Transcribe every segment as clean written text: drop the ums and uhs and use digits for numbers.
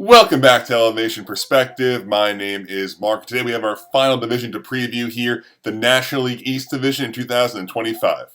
Welcome back to Elevation Perspective. My name is Mark. Today we have our final division to preview here, the National League East Division in 2025.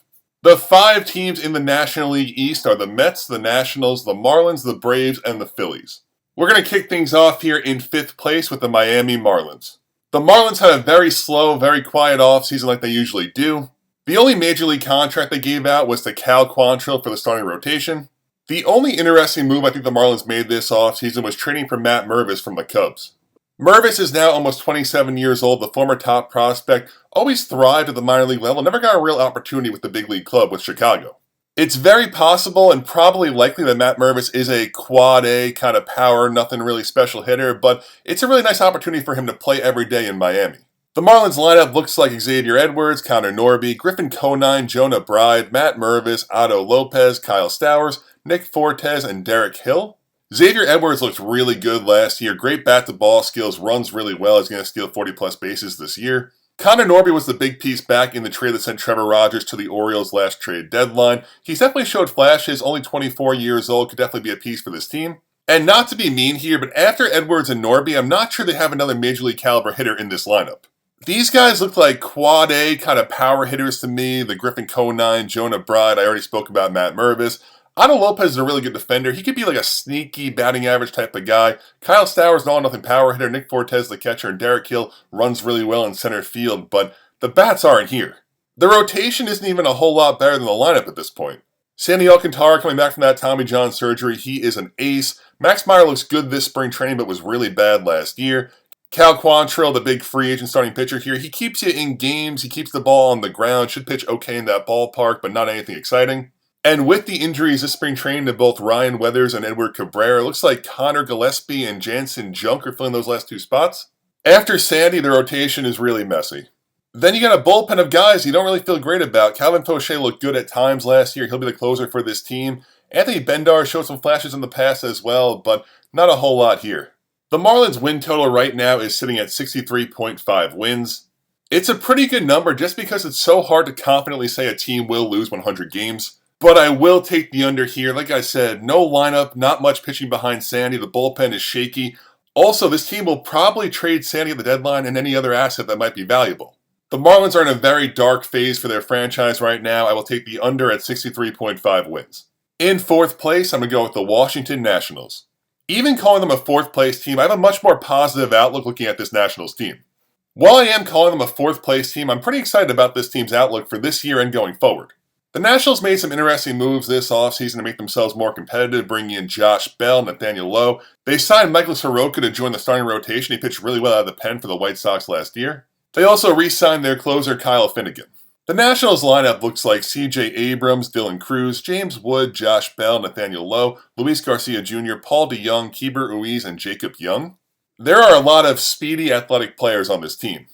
The 5 teams in the National League East are the Mets, the Nationals, the Marlins, the Braves, and the Phillies. We're going to kick things off here in 5th place with the Miami Marlins. The Marlins had a very slow, very quiet offseason like they usually do. The only major league contract they gave out was to Cal Quantrill for the starting rotation. The only interesting move I think the Marlins made this offseason was trading for Matt Mervis from the Cubs. Mervis is now almost 27 years old, the former top prospect, always thrived at the minor league level, never got a real opportunity with the big league club with Chicago. It's very possible and probably likely that Matt Mervis is a quad A kind of power, nothing really special hitter, but it's a really nice opportunity for him to play every day in Miami. The Marlins lineup looks like Xavier Edwards, Connor Norby, Griffin Conine, Jonah Bride, Matt Mervis, Otto Lopez, Kyle Stowers, Nick Fortes, and Derek Hill. Xavier Edwards looked really good last year. Great bat-to-ball skills, runs really well. He's going to steal 40-plus bases this year. Connor Norby was the big piece back in the trade that sent Trevor Rogers to the Orioles last trade deadline. He's definitely showed flashes, only 24 years old, could definitely be a piece for this team. And not to be mean here, but after Edwards and Norby, I'm not sure they have another major league caliber hitter in this lineup. These guys look like quad A kind of power hitters to me. The Griffin Conine, Jonah Bride, I already spoke about Matt Mervis. Otto Lopez is a really good defender. He could be like a sneaky batting average type of guy. Kyle Stowers, an all-nothing power hitter. Nick Fortes, the catcher. And Derek Hill runs really well in center field, but the bats aren't here. The rotation isn't even a whole lot better than the lineup at this point. Sandy Alcantara coming back from that Tommy John surgery. He is an ace. Max Meyer looks good this spring training, but was really bad last year. Cal Quantrill, the big free agent starting pitcher here, he keeps you in games. He keeps the ball on the ground. Should pitch okay in that ballpark, but not anything exciting. And with the injuries this spring training to both Ryan Weathers and Edward Cabrera, it looks like Connor Gillespie and Jansen Junk are filling those last 2 spots. After Sandy, the rotation is really messy. Then you got a bullpen of guys you don't really feel great about. Calvin Fauché looked good at times last year. He'll be the closer for this team. Anthony Bendar showed some flashes in the past as well, but not a whole lot here. The Marlins' win total right now is sitting at 63.5 wins. It's a pretty good number just because it's so hard to confidently say a team will lose 100 games. But I will take the under here. Like I said, no lineup, not much pitching behind Sandy. The bullpen is shaky. Also, this team will probably trade Sandy at the deadline and any other asset that might be valuable. The Marlins are in a very dark phase for their franchise right now. I will take the under at 63.5 wins. In 4th place, I'm going to go with the Washington Nationals. Even calling them a 4th place team, I have a much more positive outlook looking at this Nationals team. While I am calling them a 4th place team, I'm pretty excited about this team's outlook for this year and going forward. The Nationals made some interesting moves this offseason to make themselves more competitive, bringing in Josh Bell, Nathaniel Lowe. They signed Michael Soroka to join the starting rotation. He pitched really well out of the pen for the White Sox last year. They also re-signed their closer, Kyle Finnegan. The Nationals lineup looks like C.J. Abrams, Dylan Cruz, James Wood, Josh Bell, Nathaniel Lowe, Luis Garcia Jr., Paul DeYoung, Keeper Ruiz, and Jacob Young. There are a lot of speedy, athletic players on this team.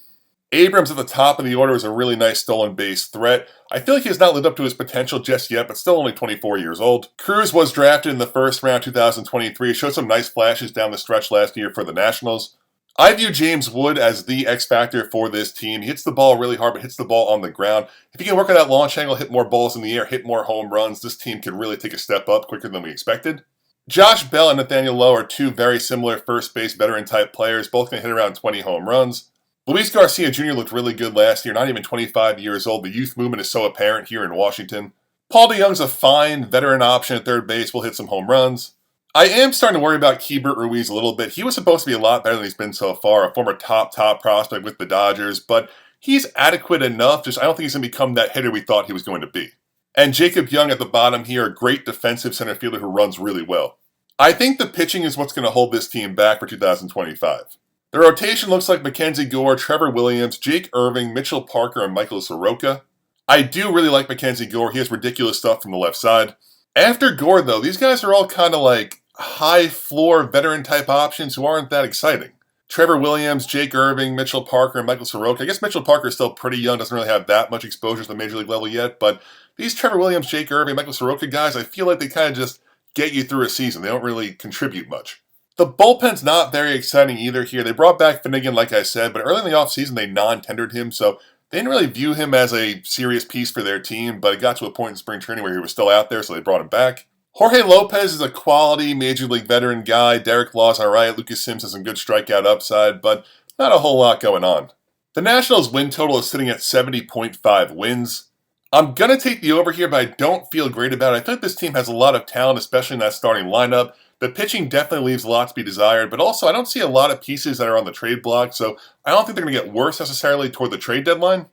Abrams at the top of the order is a really nice stolen base threat. I feel like he has not lived up to his potential just yet, but still only 24 years old. Cruz was drafted in the first round 2023, showed some nice flashes down the stretch last year for the Nationals. I view James Wood as the X factor for this team. He hits the ball really hard, but hits the ball on the ground. If he can work on that launch angle, hit more balls in the air, hit more home runs, this team can really take a step up quicker than we expected. Josh Bell and Nathaniel Lowe are 2 very similar first base veteran-type players, both can hit around 20 home runs. Luis Garcia Jr. looked really good last year, not even 25 years old. The youth movement is so apparent here in Washington. Paul DeYoung's a fine veteran option at third base, will hit some home runs. I am starting to worry about Keeper Ruiz a little bit. He was supposed to be a lot better than he's been so far, a former top prospect with the Dodgers, but he's adequate enough, just I don't think he's going to become that hitter we thought he was going to be. And Jacob Young at the bottom here, a great defensive center fielder who runs really well. I think the pitching is what's going to hold this team back for 2025. The rotation looks like Mackenzie Gore, Trevor Williams, Jake Irving, Mitchell Parker, and Michael Soroka. I do really like Mackenzie Gore. He has ridiculous stuff from the left side. After Gore, though, these guys are all kind of like high-floor veteran-type options who aren't that exciting. Trevor Williams, Jake Irving, Mitchell Parker, and Michael Soroka. I guess Mitchell Parker is still pretty young, doesn't really have that much exposure to the major league level yet, but these Trevor Williams, Jake Irving, Michael Soroka guys, I feel like they kind of just get you through a season. They don't really contribute much. The bullpen's not very exciting either here. They brought back Finnegan, like I said, but early in the offseason they non-tendered him, so they didn't really view him as a serious piece for their team, but it got to a point in spring training where he was still out there, so they brought him back. Jorge Lopez is a quality Major League veteran guy. Derek Law's alright. Lucas Sims has some good strikeout upside, but not a whole lot going on. The Nationals' win total is sitting at 70.5 wins. I'm going to take the over here, but I don't feel great about it. I think this team has a lot of talent, especially in that starting lineup. The pitching definitely leaves a lot to be desired, but also I don't see a lot of pieces that are on the trade block, so I don't think they're going to get worse necessarily toward the trade deadline.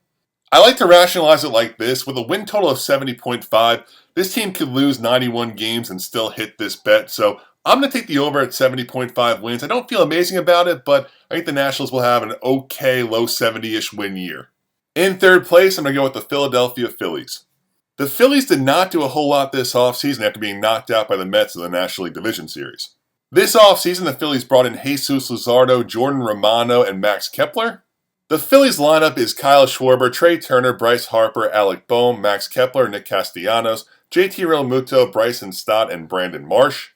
I like to rationalize it like this. With a win total of 70.5, this team could lose 91 games and still hit this bet, so I'm going to take the over at 70.5 wins. I don't feel amazing about it, but I think the Nationals will have an okay low 70-ish win year. In third place, I'm going to go with the Philadelphia Phillies. The Phillies did not do a whole lot this offseason after being knocked out by the Mets in the National League Division Series. This offseason, the Phillies brought in Jesus Luzardo, Jordan Romano, and Max Kepler. The Phillies lineup is Kyle Schwarber, Trey Turner, Bryce Harper, Alec Boehm, Max Kepler, Nick Castellanos, JT Realmuto, Bryson Stott, and Brandon Marsh.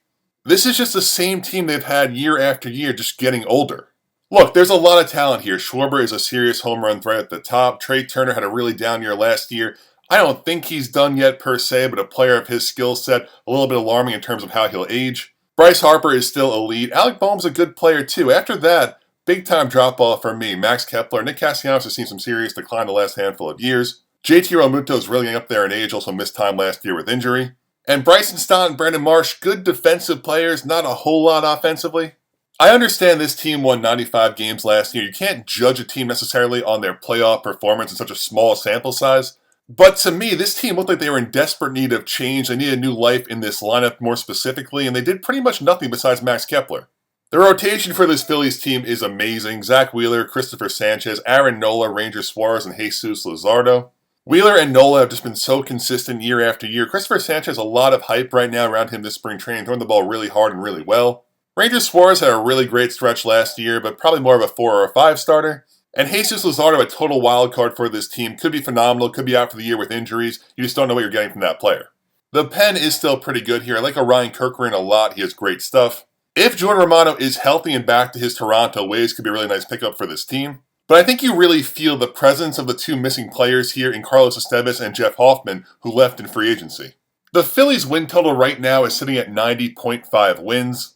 This is just the same team they've had year after year, just getting older. Look, there's a lot of talent here. Schwarber is a serious home run threat at the top. Trey Turner had a really down year last year. I don't think he's done yet per se, but a player of his skill set, a little bit alarming in terms of how he'll age. Bryce Harper is still elite. Alec Boehm's a good player too. After that, big time drop off for me. Max Kepler, Nick Castellanos has seen some serious decline the last handful of years. JT Realmuto is really getting up there in age, also missed time last year with injury. And Bryson Stott and Brandon Marsh, good defensive players, not a whole lot offensively. I understand this team won 95 games last year. You can't judge a team necessarily on their playoff performance in such a small sample size. But to me, this team looked like they were in desperate need of change. They needed new life in this lineup more specifically, and they did pretty much nothing besides Max Kepler. The rotation for this Phillies team is amazing. Zach Wheeler, Christopher Sanchez, Aaron Nola, Ranger Suarez, and Jesus Luzardo. Wheeler and Nola have just been so consistent year after year. Christopher Sanchez has a lot of hype right now around him this spring training, throwing the ball really hard and really well. Ranger Suarez had a really great stretch last year, but probably more of a 4 or a 5 starter. And Jesus Luzardo, a total wild card for this team, could be phenomenal, could be out for the year with injuries. You just don't know what you're getting from that player. The pen is still pretty good here. I like Orion Kerkering a lot. He has great stuff. If Jordan Romano is healthy and back to his Toronto ways, could be a really nice pickup for this team. But I think you really feel the presence of the two missing players here in Carlos Estevez and Jeff Hoffman, who left in free agency. The Phillies' win total right now is sitting at 90.5 wins.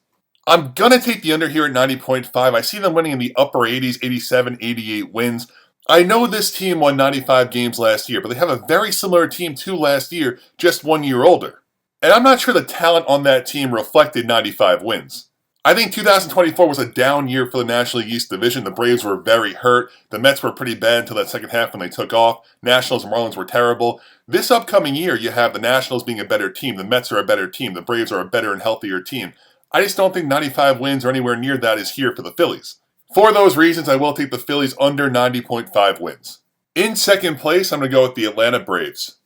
I'm going to take the under here at 90.5. I see them winning in the upper 80s, 87, 88 wins. I know this team won 95 games last year, but they have a very similar team to last year, just 1 year older. And I'm not sure the talent on that team reflected 95 wins. I think 2024 was a down year for the National League East Division. The Braves were very hurt. The Mets were pretty bad until that second half when they took off. Nationals and Marlins were terrible. This upcoming year, you have the Nationals being a better team. The Mets are a better team. The Braves are a better and healthier team. I just don't think 95 wins or anywhere near that is here for the Phillies. For those reasons, I will take the Phillies under 90.5 wins. In second place, I'm going to go with the Atlanta Braves.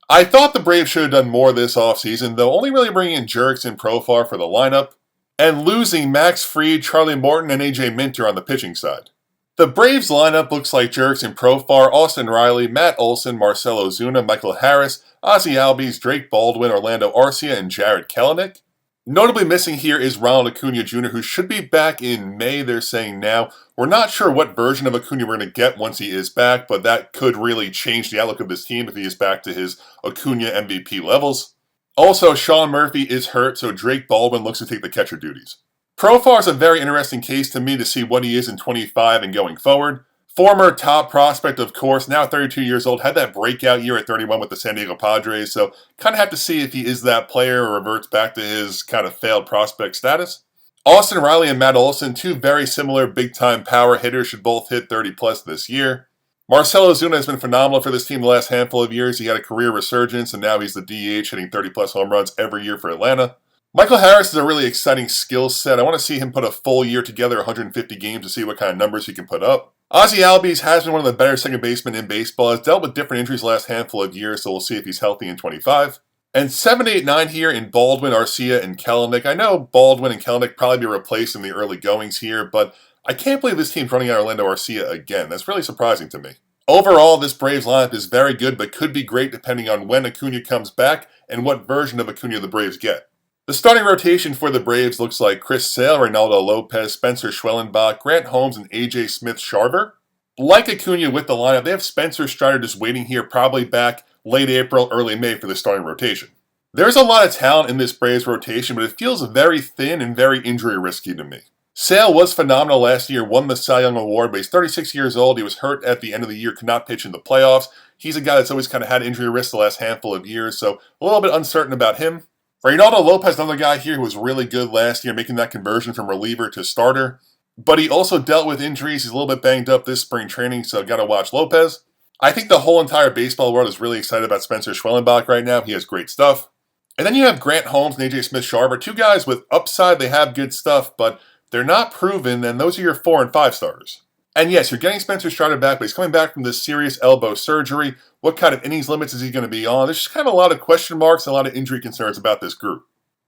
I thought the Braves should have done more this offseason, though only really bringing in Jurickson Profar for the lineup, and losing Max Fried, Charlie Morton, and AJ Minter on the pitching side. The Braves lineup looks like Jurickson Profar, Austin Riley, Matt Olson, Marcell Ozuna, Michael Harris, Ozzie Albies, Drake Baldwin, Orlando Arcia, and Jared Kelenic. Notably missing here is Ronald Acuna Jr., who should be back in May, they're saying now. We're not sure what version of Acuna we're going to get once he is back, but that could really change the outlook of this team if he is back to his Acuna MVP levels. Also, Sean Murphy is hurt, so Drake Baldwin looks to take the catcher duties. Profar is a very interesting case to me to see what he is in 25 and going forward. Former top prospect, of course, now 32 years old, had that breakout year at 31 with the San Diego Padres, so kind of have to see if he is that player or reverts back to his kind of failed prospect status. Austin Riley and Matt Olson, two very similar big-time power hitters, should both hit 30-plus this year. Marcell Ozuna has been phenomenal for this team the last handful of years. He had a career resurgence, and now he's the DH, hitting 30-plus home runs every year for Atlanta. Michael Harris is a really exciting skill set. I want to see him put a full year together, 150 games, to see what kind of numbers he can put up. Ozzie Albies has been one of the better second basemen in baseball. Has dealt with different injuries the last handful of years, so we'll see if he's healthy in 25. And 7, 8, 9 here in Baldwin, Arcia, and Kelenic. I know Baldwin and Kelenic probably be replaced in the early goings here, but I can't believe this team's running out Orlando Arcia again. That's really surprising to me. Overall, this Braves lineup is very good, but could be great depending on when Acuna comes back and what version of Acuna the Braves get. The starting rotation for the Braves looks like Chris Sale, Reynaldo Lopez, Spencer Schwellenbach, Grant Holmes, and AJ Smith-Sharver. Like Acuna with the lineup, they have Spencer Strider just waiting here, probably back late April, early May for the starting rotation. There's a lot of talent in this Braves rotation, but it feels very thin and very injury risky to me. Sale was phenomenal last year, won the Cy Young Award, but he's 36 years old. He was hurt at the end of the year, could not pitch in the playoffs. He's a guy that's always kind of had injury risk the last handful of years, so a little bit uncertain about him. Reynaldo Lopez, another guy here who was really good last year, making that conversion from reliever to starter. But he also dealt with injuries. He's a little bit banged up this spring training, so got to watch Lopez. I think the whole entire baseball world is really excited about Spencer Schwellenbach right now. He has great stuff. And then you have Grant Holmes and AJ Smith-Shawver, two guys with upside. They have good stuff, but they're not proven, and those are your 4 and 5 starters. And yes, you're getting Spencer Strider back, but he's coming back from this serious elbow surgery. What kind of innings limits is he going to be on? There's just kind of a lot of question marks and a lot of injury concerns about this group.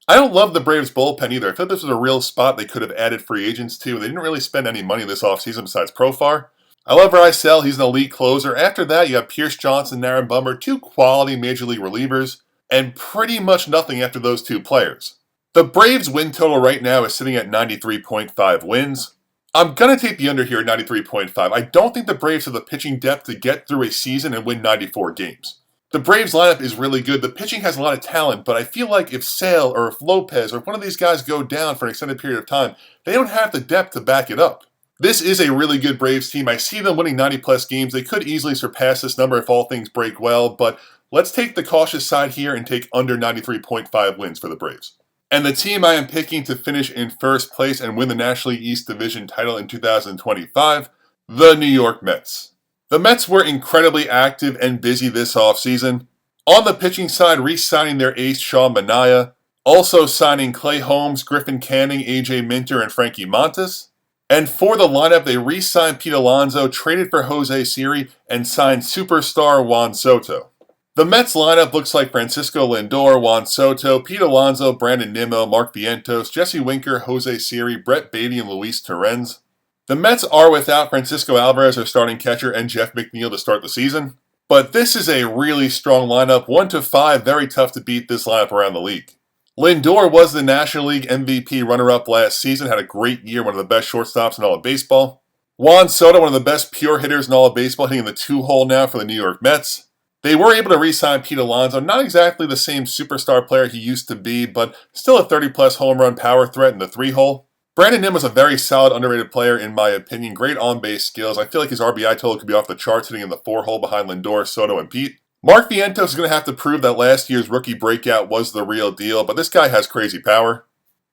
I don't love the Braves bullpen either. I thought this was a real spot they could have added free agents to. They didn't really spend any money this offseason besides Profar. I love Rysell. He's an elite closer. After that, you have Pierce Johnson and Aaron Bummer, two quality major league relievers, and pretty much nothing after those two players. The Braves win total right now is sitting at 93.5 wins. I'm going to take the under here at 93.5. I don't think the Braves have the pitching depth to get through a season and win 94 games. The Braves lineup is really good. The pitching has a lot of talent, but I feel like if Sale or if Lopez or if one of these guys go down for an extended period of time, they don't have the depth to back it up. This is a really good Braves team. I see them winning 90-plus games. They could easily surpass this number if all things break well, but let's take the cautious side here and take under 93.5 wins for the Braves. And the team I am picking to finish in first place and win the National League East Division title in 2025, the New York Mets. The Mets were incredibly active and busy this offseason. On the pitching side, re-signing their ace Sean Manaea, also signing Clay Holmes, Griffin Canning, AJ Minter, and Frankie Montas. And for the lineup, they re-signed Pete Alonso, traded for Jose Siri, and signed superstar Juan Soto. The Mets lineup looks like Francisco Lindor, Juan Soto, Pete Alonso, Brandon Nimmo, Mark Vientos, Jesse Winker, Jose Siri, Brett Beatty, and Luis Torrens. The Mets are without Francisco Alvarez, their starting catcher, and Jeff McNeil to start the season. But this is a really strong lineup, 1 to 5, very tough to beat this lineup around the league. Lindor was the National League MVP runner-up last season, had a great year, one of the best shortstops in all of baseball. Juan Soto, one of the best pure hitters in all of baseball, hitting the 2-hole now for the New York Mets. They were able to re-sign Pete Alonso, not exactly the same superstar player he used to be, but still a 30-plus home run power threat in the 3-hole. Brandon Nimmo was a very solid, underrated player in my opinion. Great on-base skills. I feel like his RBI total could be off the charts, hitting in the 4-hole behind Lindor, Soto, and Pete. Mark Vientos is going to have to prove that last year's rookie breakout was the real deal, but this guy has crazy power.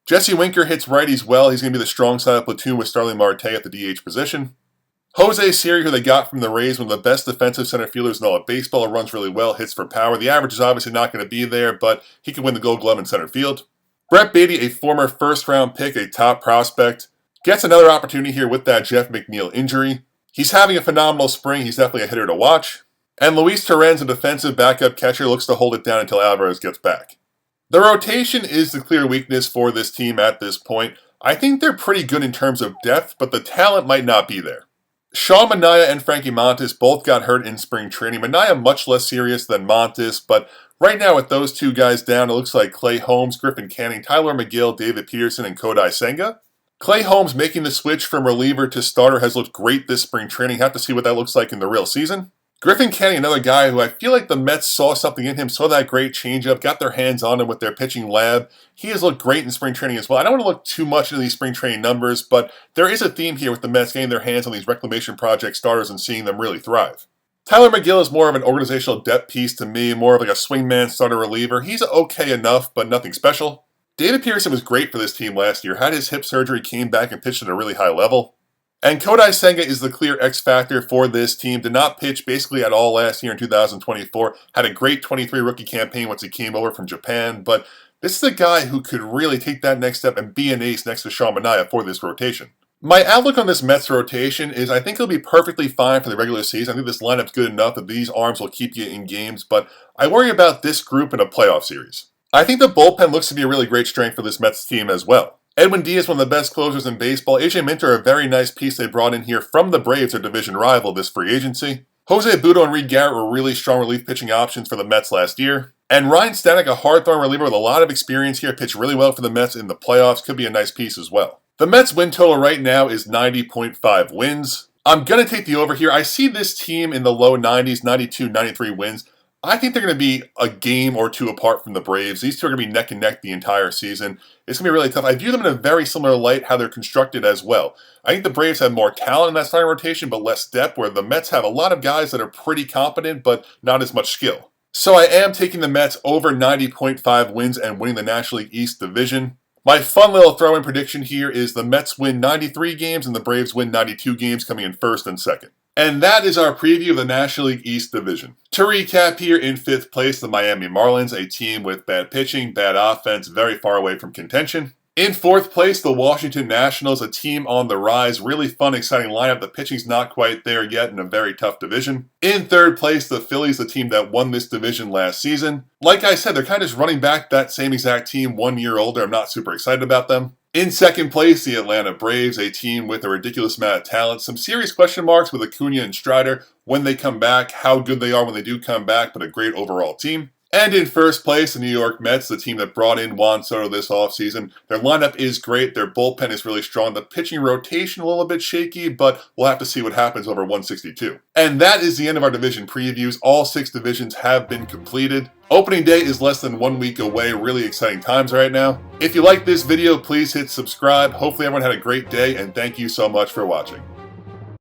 Jesse Winker hits righties well. He's going to be the strong side of platoon with Starling Marte at the DH position. Jose Siri, who they got from the Rays, one of the best defensive center fielders in all of baseball, runs really well, hits for power. The average is obviously not going to be there, but he can win the Gold Glove in center field. Brett Beatty, a former first-round pick, a top prospect, gets another opportunity here with that Jeff McNeil injury. He's having a phenomenal spring. He's definitely a hitter to watch. And Luis Torrens, a defensive backup catcher, looks to hold it down until Alvarez gets back. The rotation is the clear weakness for this team at this point. I think they're pretty good in terms of depth, but the talent might not be there. Sean Manaea and Frankie Montas both got hurt in spring training. Manaea much less serious than Montas, but right now with those two guys down, it looks like Clay Holmes, Griffin Canning, Tyler McGill, David Peterson, and Kodai Senga. Clay Holmes making the switch from reliever to starter has looked great this spring training. Have to see what that looks like in the real season. Griffin Canning, another guy who I feel like the Mets saw something in him, saw that great changeup, got their hands on him with their pitching lab. He has looked great in spring training as well. I don't want to look too much into these spring training numbers, but there is a theme here with the Mets getting their hands on these reclamation project starters and seeing them really thrive. Tyler McGill is more of an organizational depth piece to me, more of like a swingman starter reliever. He's okay enough, but nothing special. David Peterson was great for this team last year, had his hip surgery, came back and pitched at a really high level. And Kodai Senga is the clear X factor for this team. Did not pitch basically at all last year in 2024. Had a great 23 rookie campaign once he came over from Japan. But this is a guy who could really take that next step and be an ace next to Sean Manaea for this rotation. My outlook on this Mets rotation is I think it'll be perfectly fine for the regular season. I think this lineup's good enough that these arms will keep you in games. But I worry about this group in a playoff series. I think the bullpen looks to be a really great strength for this Mets team as well. Edwin Diaz, one of the best closers in baseball. AJ Minter, a very nice piece they brought in here from the Braves, their division rival, this free agency. Jose Budo and Reed Garrett were really strong relief pitching options for the Mets last year. And Ryan Stanek, a hard-throwing reliever with a lot of experience here, pitched really well for the Mets in the playoffs. Could be a nice piece as well. The Mets win total right now is 90.5 wins. I'm going to take the over here. I see this team in the low 90s, 92, 93 wins. I think they're going to be a game or two apart from the Braves. These two are going to be neck and neck the entire season. It's going to be really tough. I view them in a very similar light how they're constructed as well. I think the Braves have more talent in that starting rotation, but less depth, where the Mets have a lot of guys that are pretty competent, but not as much skill. So I am taking the Mets over 90.5 wins and winning the National League East division. My fun little throw-in prediction here is the Mets win 93 games and the Braves win 92 games, coming in first and second. And that is our preview of the National League East division. To recap here, in 5th place, the Miami Marlins, a team with bad pitching, bad offense, very far away from contention. In 4th place, the Washington Nationals, a team on the rise, really fun, exciting lineup. The pitching's not quite there yet in a very tough division. In 3rd place, the Phillies, the team that won this division last season. Like I said, they're kind of just running back that same exact team 1 year older. I'm not super excited about them. In 2nd place, the Atlanta Braves, a team with a ridiculous amount of talent. Some serious question marks with Acuna and Strider when they come back, how good they are when they do come back, but a great overall team. And in 1st place, the New York Mets, the team that brought in Juan Soto this offseason. Their lineup is great. Their bullpen is really strong. The pitching rotation a little bit shaky, but we'll have to see what happens over 162. And that is the end of our division previews. All 6 divisions have been completed. Opening day is less than 1 week away. Really exciting times right now. If you like this video, please hit subscribe. Hopefully everyone had a great day, and thank you so much for watching.